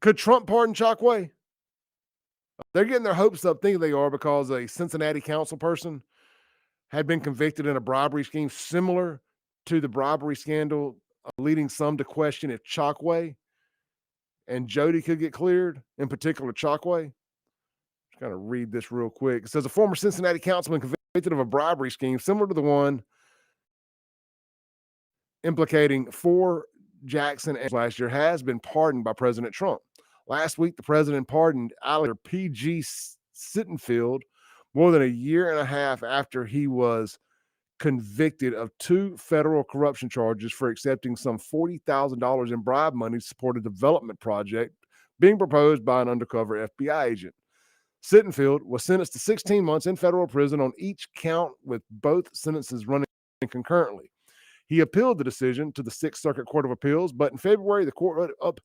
Could Trump pardon Chokwe? They're getting their hopes up, thinking they are, because a Cincinnati council person had been convicted in a bribery scheme similar to the bribery scandal, leading some to question if Chokwe and Jody could get cleared, in particular Chokwe. Just kind of read this real quick. It says a former Cincinnati councilman convicted of a bribery scheme similar to the one implicating four Jackson last year has been pardoned by President Trump. Last week, the president pardoned Alexander P.G. Sittenfeld more than a year and a half after he was convicted of 2 federal corruption charges for accepting some $40,000 in bribe money to support a development project being proposed by an undercover FBI agent. Sittenfeld was sentenced to 16 months in federal prison on each count, with both sentences running concurrently. He appealed the decision to the Sixth Circuit Court of Appeals, but in February, the court wrote up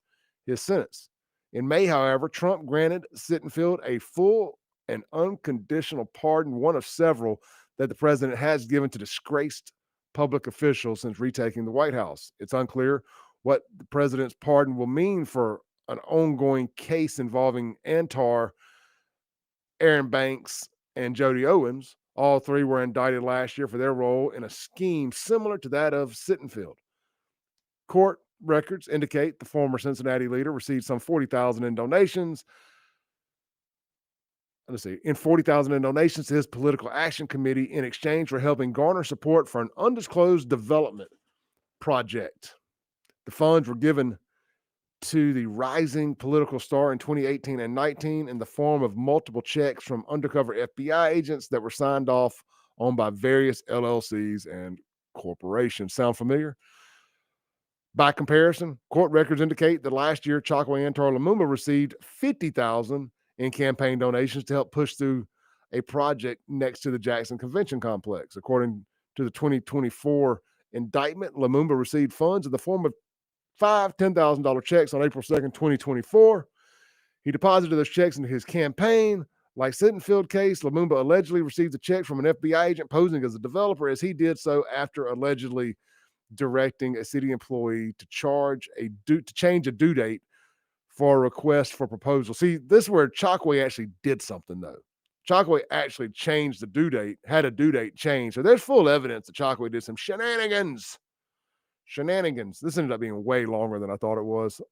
his sentence. In May, however, Trump granted Sittenfeld a full and unconditional pardon, one of several that the president has given to disgraced public officials since retaking the White House. It's unclear what the president's pardon will mean for an ongoing case involving Antar, Aaron Banks, and Jody Owens. All three were indicted last year for their role in a scheme similar to that of Sittenfeld. Court records indicate the former Cincinnati leader received some $40,000 in donations. $40,000 in donations to his political action committee in exchange for helping garner support for an undisclosed development project. The funds were given to the rising political star in 2018 and 19 in the form of multiple checks from undercover FBI agents that were signed off on by various LLCs and corporations. Sound familiar? By comparison, court records indicate that last year, Chokwe Antar Lumumba received $50,000 in campaign donations to help push through a project next to the Jackson Convention Complex. According to the 2024 indictment, Lumumba received funds in the form of 5 $10,000 checks on April 2nd, 2024. He deposited those checks into his campaign. Like Sittenfeld case, Lumumba allegedly received a check from an FBI agent posing as a developer, as he did so after allegedly directing a city employee to change a due date for a request for proposal. See, this is where Chokwe actually did something, though. Chokwe actually changed the due date, had a due date change. So there's full evidence that Chokwe did some shenanigans. This ended up being way longer than I thought it was.